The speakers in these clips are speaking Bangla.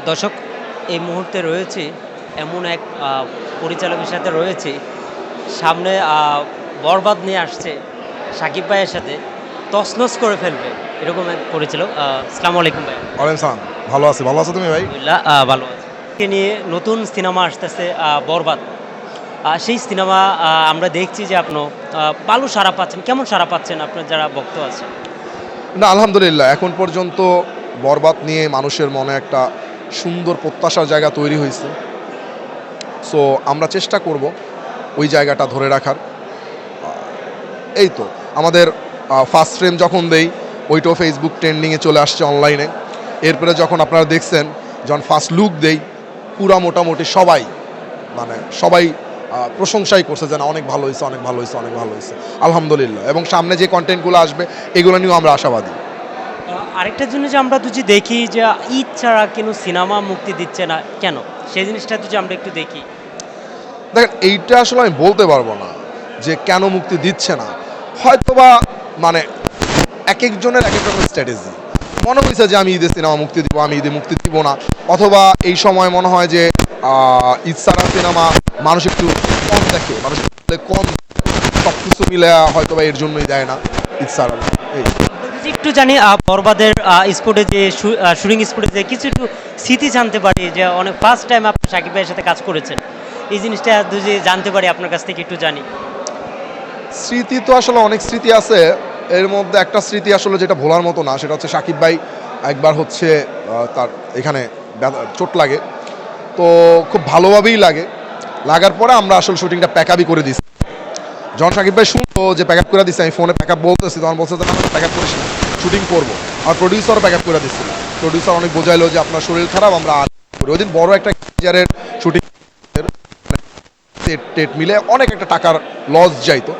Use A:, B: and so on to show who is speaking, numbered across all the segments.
A: দর্শক, এই মুহূর্তে রয়েছি এমন এক পরিচালকের সাথে রয়েছি। সামনে বরবাদ নিয়ে আসছে সাকিব ভাইয়ের সাথে, তছনছ করে ফেলবে এরকম এক পরিচালক। আসসালামু আলাইকুম ভাই।
B: ওয়ালাইকুম সালাম। ভালো আছি। ভালো আছো তুমি ভাই?
A: আলহামদুলিল্লাহ ভালো আছি। কে নিয়ে নতুন সিনেমা আসতেছে বরবাদ। সেই সিনেমা আমরা দেখছি যে আপনি ভালো সাড়া পাচ্ছেন। কেমন সাড়া পাচ্ছেন আপনার যারা ভক্ত আছে?
B: না, আলহামদুলিল্লাহ। এখন পর্যন্ত বরবাদ নিয়ে মানুষের মনে একটা সুন্দর প্রত্যাশার জায়গা তৈরি হইছে। সো আমরা চেষ্টা করব ওই জায়গাটা ধরে রাখার। এই তো আমাদের ফার্স্ট ফ্রেম যখন দেই, ওইটাও ফেসবুক ট্রেন্ডিংয়ে চলে আসছে অনলাইনে। এরপরে যখন আপনারা দেখছেন, যখন ফার্স্ট লুক দেই, পুরা মোটামুটি সবাই সবাই প্রশংসাই করছে যে না, অনেক ভালো হইছে, অনেক ভালো হইছে, অনেক ভালো হইছে। আলহামদুলিল্লাহ। এবং সামনে যে কনটেন্টগুলো আসবে, এগুলো নিয়েও আমরা আশাবাদী।
A: আরেকটা জিনিস যে আমরা যদি দেখি যে ঈদ ছাড়া কেন সিনেমা মুক্তি দিচ্ছে না কেন? সেই জিনিসটা যদি আমরা একটু দেখি।
B: দেখেন, এইটা আসলে আমি বলতে পারবো না যে কেন মুক্তি দিচ্ছে না। হয়তোবা মানে একেকজনের একেক রকমের স্ট্র্যাটেজি। মনে হয়েছে যে আমি ঈদে সিনেমা মুক্তি দিব, আমি ঈদে মুক্তি দিব না। অথবা এই সময় মনে হয় যে ঈদ ছাড়া সিনেমা মানুষ একটু কম দেখে, মানুষ কম, সব কিছু মিলে হয়তোবা এর জন্যই দেয় না ঈদ ছাড়া। এই
A: যদি একটু জানি বরবাদের স্পোর্টে যে শুটিং স্পোর্টে যে কিছু একটু স্মৃতি জানতে পারি, যে অনেক ফার্স্ট টাইম আপনি সাকিব ভাইয়ের সাথে কাজ করেছেন, এই জিনিসটা যদি জানতে পারি আপনার কাছ থেকে একটু জানি।
B: স্মৃতি তো আসলে অনেক স্মৃতি আছে। এর মধ্যে একটা স্মৃতি আসলে যেটা ভোলার মতো না, সেটা হচ্ছে সাকিব ভাই একবার হচ্ছে তার এখানে চোট লাগে। তো খুব ভালোভাবেই লাগার পরে আমরা আসলে শুটিংটা প্যাক আপই করে দিচ্ছি। যখন সাকিব ভাই শুনলো যে প্যাক আপ করে দিচ্ছে, আমি ফোনে প্যাক আপ বলতেছি, তখন বলছে যে আমরা প্যাক আপ করিস না, শুটিং করবো। আর প্রডিউসারও প্যাক আপ করে দিচ্ছিল। প্রডিউসার অনেক বোঝাইলো যে আপনার শরীর খারাপ, আমরা আর করি। ওই দিন বড় একটা ক্যারিয়ারের শুটিং, টেট মিলে অনেক একটা টাকার লস যাইতো।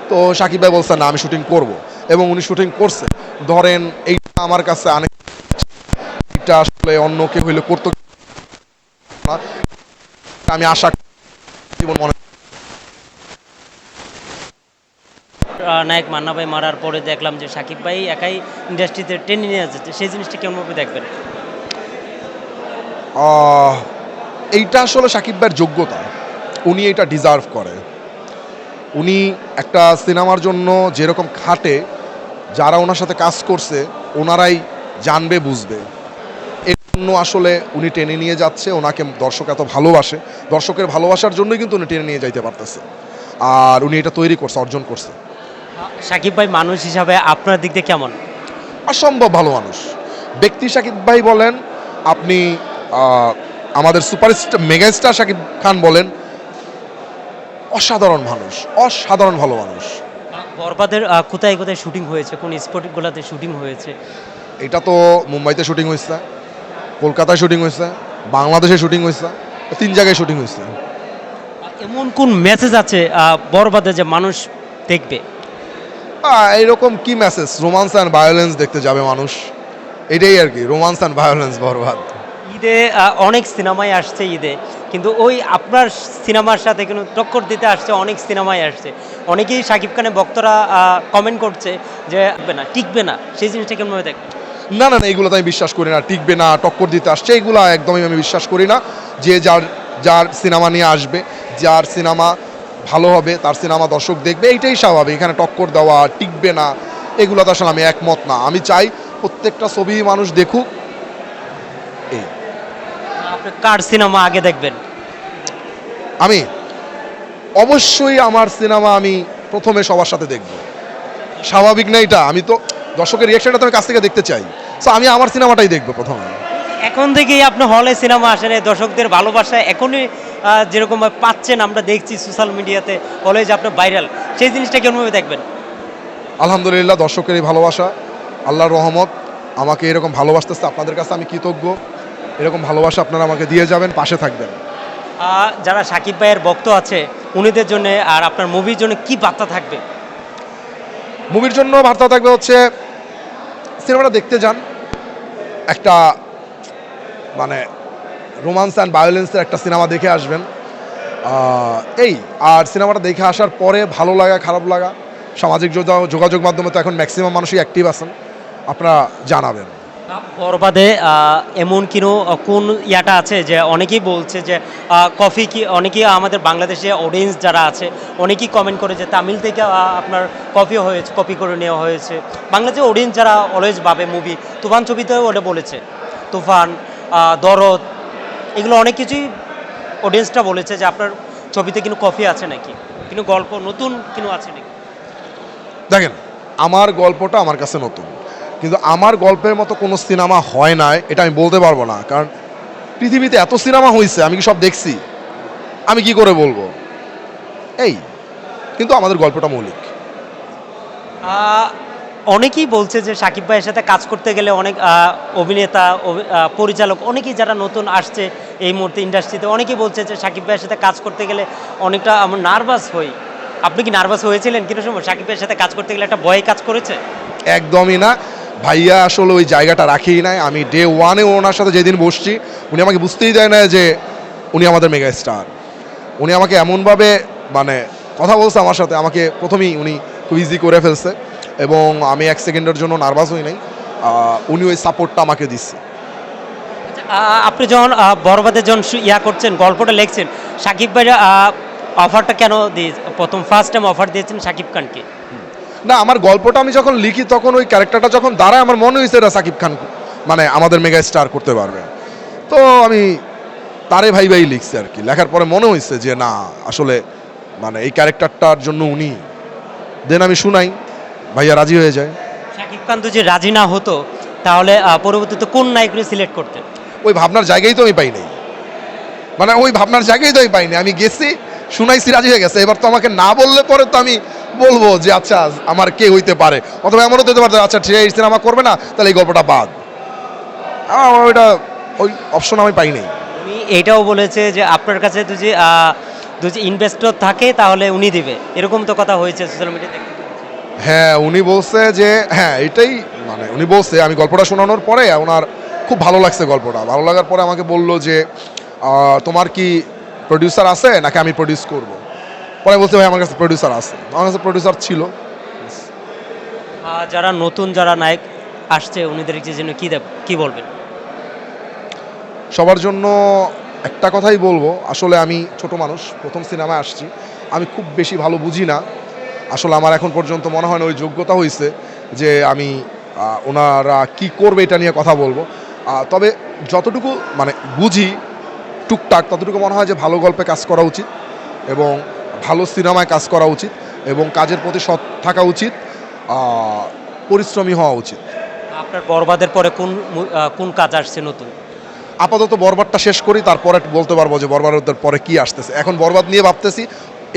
B: তো সাকিব ভাই বলছে না, আমি শুটিং করব, এবং উনি শুটিং করছে। ধরেন এইটা আমার কাছে এটা আসলে অন্য কেউ হইলে করতো না। আমি আশা জীবন মনে
A: নায়ক মান্না ভাই মারার পরে দেখলাম যে সাকিব ভাই একাই ইন্ডাস্ট্রিতে টেনে নিয়ে যাচ্ছে, সেই জিনিসটা কেমনভাবে দেখবেন?
B: এইটা আসলে সাকিব ভাইয়ের যোগ্যতা, উনি এটা ডিজার্ভ করে। উনি একটা সিনেমার জন্য যেরকম খাটে, যারা ওনার সাথে কাজ করছে ওনারাই জানবে, বুঝবে। এর জন্য আসলে উনি টেনে নিয়ে যাচ্ছে, ওনাকে দর্শক এত ভালোবাসে। দর্শকের ভালোবাসার জন্যই কিন্তু উনি টেনে নিয়ে যাইতে পারতেছে। আর উনি এটা তৈরি করছে, অর্জন করছে।
A: সাকিব ভাই মানুষ হিসাবে আপনার দিক দিয়ে কেমন?
B: অসম্ভব ভালো মানুষ। ব্যক্তি সাকিব ভাই বলেন, আপনি আমাদের সুপারস্টার মেগাস্টার সাকিব খান বলেন, অসাধারণ মানুষ, অসাধারণ ভালো মানুষ।
A: বরবাদের কোথায় কোথায় শুটিং হয়েছে, কোন স্পটগুলোতে শুটিং হয়েছে?
B: এটা তো মুম্বাইতে শুটিং হয়েছে, কলকাতায় শুটিং হয়েছে, বাংলাদেশে শুটিং হয়েছে, 3 জায়গায় শুটিং হয়েছে।
A: এমন কোন মেসেজ আছে বরবাদে যে মানুষ দেখবে?
B: এইরকম কি মেসেজ? রোমান্স অ্যান্ড ভায়োলেন্স দেখতে যাবে মানুষ, এটাই আর কি। রোমান্স অ্যান্ড ভায়োলেন্স বরবাদ।
A: ঈদে অনেক সিনেমাই আসছে ঈদে, কিন্তু ওই আপনার সিনেমার সাথে কিন্তু টক্কর দিতে আসছে অনেক সিনেমাই আসছে। অনেকেই সাকিব খানের ভক্তরা কমেন্ট করছে যে টিকবে না, সেই জিনিসটা কেমনভাবে দেখবেন?
B: না না না, এইগুলো তো আমি বিশ্বাস করি না। টিকবে না, টক্কর দিতে আসছে, এইগুলো একদমই আমি বিশ্বাস করি না। যে যার যার সিনেমা নিয়ে আসবে, যার সিনেমা ভালো হবে, তার সিনেমা দর্শক দেখবে, এইটাই স্বাভাবিক। এখানে টক্কর দেওয়া, টিকবে না, এগুলো তো আসলে আমি একমত না। আমি চাই প্রত্যেকটা ছবি মানুষ দেখুক। এই
A: আপনি কার সিনেমা আগে দেখবেন?
B: আমি অবশ্যই আমার সিনেমা আমি প্রথমে সবার সাথে দেখব। স্বাভাবিক না এটা? আমি তো দর্শকের রিয়াকশনটা তো আমি কাছ থেকে দেখতে চাই। সো আমি আমার সিনেমাটাই দেখবো প্রথমে।
A: এখন থেকেই আপনি হলে সিনেমা আসেন, দর্শকদের ভালোবাসা এখনই যেরকম পাচ্ছেন, আমরা দেখছি সোশ্যাল মিডিয়াতে, হলে যে আপনি ভাইরাল, সেই জিনিসটা কেমনভাবে দেখবেন?
B: আলহামদুলিল্লাহ, দর্শকের এই ভালোবাসা, আল্লাহর রহমত, আমাকে এরকম ভালোবাসতেছে। আপনাদের কাছে আমি কৃতজ্ঞ। এরকম ভালোবাসা আপনারা আমাকে দিয়ে যাবেন, পাশে থাকবেন।
A: যারা সাকিব ভাইয়ের ভক্ত আছে উনিদের জন্য আর আপনার মুভির জন্য কি বার্তা থাকবে?
B: মুভির জন্য বার্তা থাকবে হচ্ছে, সিনেমাটা দেখতে যান, একটা মানে রোমান্স অ্যান্ড ভায়োলেন্সের একটা সিনেমা দেখে আসবেন। এই আর সিনেমাটা দেখে আসার পরে ভালো লাগা, খারাপ লাগা, সামাজিক যোগাযোগ মাধ্যমে তো এখন ম্যাক্সিমাম মানুষই অ্যাক্টিভ আছেন, আপনারা জানাবেন।
A: বরবাদে এমন কোন ইয়াটা আছে যে অনেকেই বলছে যে কফি কি অনেকেই আমাদের বাংলাদেশে অডিয়েন্স যারা আছে অনেকেই কমেন্ট করে যে তামিল থেকে আপনার কপি হয়েছে, কপি করে নেওয়া হয়েছে। বাংলাদেশে অডিয়েন্স যারা অলওয়েজ ভাবে মুভি, তুফান ছবিতেও ওটা বলেছে, তুফান, দরদ, এগুলো অনেক কিছুই অডিয়েন্সটা বলেছে যে আপনার ছবিতে কিন্তু কপি আছে নাকি, কিন্তু গল্প নতুন কিন্তু আছে নাকি।
B: দেখেন, আমার গল্পটা আমার কাছে নতুন, কিন্তু আমার গল্পের মতো কোনো সিনেমা হয় নাই এটা আমি বলতে পারবো না, কারণ পৃথিবীতে এত সিনেমা হয়েছে, আমি কি সব দেখছি? আমি কি করে বলবো? এই, কিন্তু আমাদের গল্পটা মৌলিক।
A: অনেকেই বলছে যে সাকিব ভাইয়ের সাথে কাজ করতে গেলে অনেক অভিনেতা, পরিচালক, অনেকেই যারা নতুন আসছে এই মুহূর্তে ইন্ডাস্ট্রিতে, অনেকেই বলছে যে সাকিব ভাইয়ের সাথে কাজ করতে গেলে অনেকটা আমরা নার্ভাস হই। আপনি কি নার্ভাস হয়েছিলেন কিন্তু সময় সাকিব ভাইয়ের সাথে কাজ করতে গেলে একটা ভয় কাজ করেছে?
B: একদমই না, ভাইয়া আসলে ওই জায়গাটা রাখেই নাই। আমি ডে ওয়ানে ওনার সাথে যেদিন বসছি, উনি আমাকে বুঝতেই দেয় না যে উনি আমাদের মেগা স্টার। উনি আমাকে এমনভাবে মানে কথা বলছে আমার সাথে, আমাকে প্রথমেই উনি খুব ইজি করে ফেলছে এবং আমি এক সেকেন্ডের জন্য নার্ভাস হই নাই। উনি ওই সাপোর্টটা আমাকে দিচ্ছে।
A: আপনি যখন বরবাদের যখন ইয়া করছেন, গল্পটা লিখছেন, সাকিব ভাইরা অফারটা কেন দিয়ে প্রথম ফার্স্ট টাইম অফার দিয়েছেন সাকিব খানকে?
B: না, আমার গল্পটা আমি যখন লিখি তখন ওই ক্যারেক্টারটা যখন দাঁড়ায়, আমার মনে হয়েছে এটা সাকিব খান মানে আমাদের মেগা স্টার করতে পারবে। তো আমি তারে ভাই ভাই লিখছি আর কি। লেখার পরে মনে হয়েছে যে না, আসলে মানে এই ক্যারেক্টারটার জন্য উনি। দেন আমি শুনাই, ভাইয়া রাজি হয়ে যায়।
A: সাকিব খান যদি রাজি না হতো তাহলে পরবর্তীতে কোন নায়ককে সিলেক্ট করতেন?
B: ওই ভাবনার জায়গায় তো আমি পাই নাই, মানে ওই ভাবনার জায়গায় তো আমি পাইনি। আমি গেছি, শুনাইছি, রাজি হয়ে গেছে। এবার তো আমাকে না বললে পরে তো আমি বলবো যে আচ্ছা আমার কে হইতে পারে, অথবা এমনও হতে পারে আচ্ছা ঠিক আছে সিনেমা করবে না, তাহলে এই গল্পটা বাদ। আমার ওইটা ওই অপশন আমি পাই নাই।
A: উনি এটাও বলেছে যে আপনার কাছে যদি ইনভেস্টর থাকে তাহলে উনি দিবে, এরকম তো কথা হয়েছে সোশ্যাল মিডিয়াতে।
B: হ্যাঁ, উনি বলছে যে হ্যাঁ এটাই, মানে উনি বলছে, আমি গল্পটা শোনানোর পরে ওনার খুব ভালো লাগছে। গল্পটা ভালো লাগার পরে আমাকে বলল যে তোমার কি প্রডিউসার আছে নাকি আমি প্রডিউস করব? পরে বলতে ভাই আমার কাছে প্রডিউসার আছে। আমার কাছে প্রডিউসার ছিল।
A: যারা নতুন যারা নায়ক আসছে উনিদেরকে জন্য কি বলবেন?
B: সবার জন্য একটা কথাই বলবো, আসলে আমি ছোট মানুষ, প্রথম সিনেমায় আসছি, আমি খুব বেশি ভালো বুঝি না। আসলে আমার এখন পর্যন্ত মনে হয় না ওই যোগ্যতা হয়েছে যে আমি ওনারা কি করবে এটা নিয়ে কথা বলবো। তবে যতটুকু মানে বুঝি টুকটাক, ততটুকু মনে হয় যে ভালো গল্পে কাজ করা উচিত এবং ভালো সিনেমায় কাজ করা উচিত এবং কাজের প্রতি সৎ থাকা উচিত, পরিশ্রমী হওয়া উচিত।
A: আপনার বরবাদের পরে কোন কাজ আসছে নতুন?
B: আপাতত বরবাদটা শেষ করি, তারপরে বলতে পারবো যে বরবাদের পরে কি আসতেছে। এখন বরবাদ নিয়ে ভাবতেছি,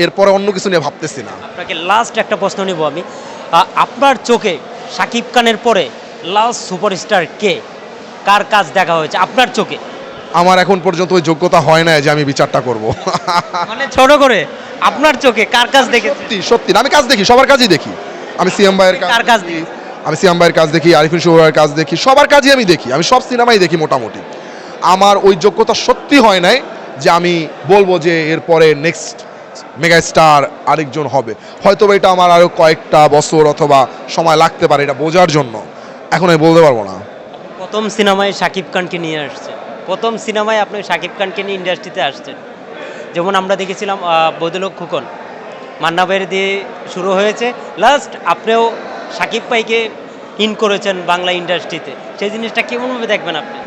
B: এরপরে অন্য কিছু নিয়ে ভাবতেছি না।
A: আপনাকে লাস্ট একটা প্রশ্ন নিব আমি। আপনার চোখে সাকিব খানের পরে লাস্ট সুপারস্টার কে? কার কাজ দেখা হয়েছে আপনার চোখে?
B: আমার এখন পর্যন্ত ওই যোগ্যতা হয় না যে আমি বিচারটা করব।
A: মানে ছোট করে আপনার চোখে কার কাজ দেখেছেন?
B: সত্যি সত্যি না, আমি কাজ দেখি, সবার কাজই দেখি। আমি সিএম ভাইয়ের
A: কার কাজ দেখি?
B: আমি সিএম ভাইয়ের কাজ দেখি, আরিফিন শুভ ভাইয়ের কাজ দেখি, সবার কাজই আমি দেখি। আমি সব সিনেমাই দেখি মোটামুটি। আমার ওই যোগ্যতা সত্যি হয় নাই যে আমি বলবো যে এরপরে নেক্সট মেগা স্টার আরেকজন হবে। হয়তো এটা আমার আরও কয়েকটা বছর অথবা সময় লাগতে পারে এটা বোঝার জন্য। এখন আমি বলতে পারবো না।
A: প্রথম সিনেমায় সাকিব খানকে নিয়ে আসছে, প্রথম সিনেমায় আপনি সাকিব খানকে নিয়ে ইন্ডাস্ট্রিতে আসছেন। যেমন আমরা দেখেছিলাম বদলক খুকন, মান্না ভাইয়ের দিয়ে শুরু হয়েছে, লাস্ট আপনিও সাকিব ভাইকে ইন করেছেন বাংলা ইন্ডাস্ট্রিতে। সেই জিনিসটা কেমনভাবে দেখবেন আপনি?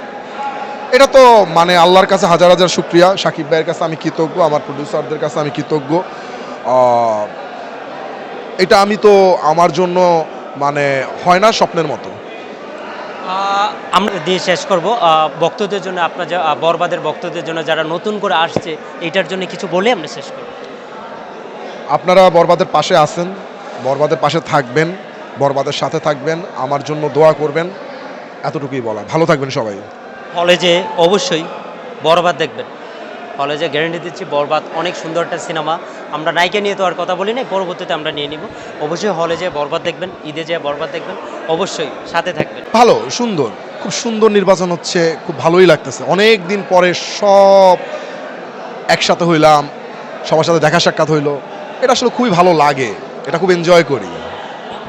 B: এটা তো মানে আল্লাহর কাছে হাজার হাজার শুক্রিয়া। সাকিব ভাইয়ের কাছে আমি কৃতজ্ঞ, আমার প্রডিউসারদের কাছে আমি কৃতজ্ঞ। এটা আমি তো আমার জন্য মানে হয় না স্বপ্নের মতো।
A: আমরা দিয়ে শেষ করব বক্তদের জন্য, আপনার বরবাদের বক্তদের জন্য যারা নতুন করে আসছে এটার জন্য কিছু বলে আমরা শেষ করব।
B: আপনারা বরবাদের পাশে আছেন, বরবাদের পাশে থাকবেন, বরবাদের সাথে থাকবেন, আমার জন্য দোয়া করবেন, এতটুকুই বলা। ভালো থাকবেন সবাই।
A: হলে যে অবশ্যই বরবাদ দেখবেন। হলে যে গ্যারেন্টি দিচ্ছি, বরবাদ অনেক সুন্দর একটা সিনেমা। আমরা নায়িকা নিয়ে তো আর কথা বলি নাই, পরবর্তীতে আমরা নিয়ে নিব। অবশ্যই হলে যে বরবাদ দেখবেন, ঈদে যে বরবাদ দেখবেন, অবশ্যই সাথে থাকবেন।
B: ভালো, সুন্দর, খুব সুন্দর নির্বাচন হচ্ছে, খুব ভালোই লাগতেছে। অনেক দিন পরে সব একসাথে হইলাম, সবার সাথে দেখা সাক্ষাৎ হইলো, এটা আসলে খুবই ভালো লাগে, এটা খুব এনজয় করি।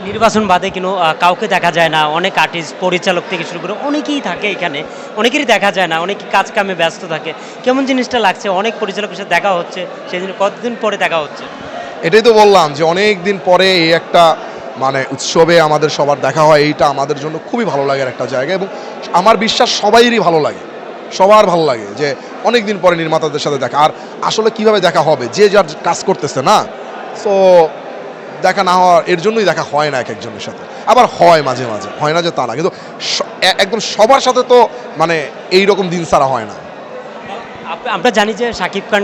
A: নির্বাচন বাদে কিন্তু কাউকে দেখা যায় না, অনেক আর্টিস্ট পরিচালক থেকে শুরু করে অনেকেই থাকে এখানে, অনেকেরই দেখা যায় না, অনেকে কাজ কামে ব্যস্ত থাকে। কেমন জিনিসটা লাগছে? অনেক পরিচালকের সাথে দেখা হচ্ছে, সেই জন্য কতদিন পরে দেখা হচ্ছে?
B: এটাই তো বললাম যে অনেক দিন পরে এই একটা মানে উৎসবে আমাদের সবার দেখা হয়, এইটা আমাদের জন্য খুবই ভালো লাগার একটা জায়গা এবং আমার বিশ্বাস সবাইরই ভালো লাগে, সবার ভালো লাগে যে অনেক দিন পরে নির্মাতাদের সাথে দেখা। আর আসলে কিভাবে দেখা হবে, যে যার কাজ করতেছে না, সো দেখা না হওয়ার এর জন্যই দেখা হয় না এক একজনের সাথে। আবার হয় মাঝে মাঝে, হয় না যে তা না, কিন্তু একদম সবার সাথে তো মানে এই রকম দিন ছাড়া হয় না।
A: আমরা জানি যে শাকিব খান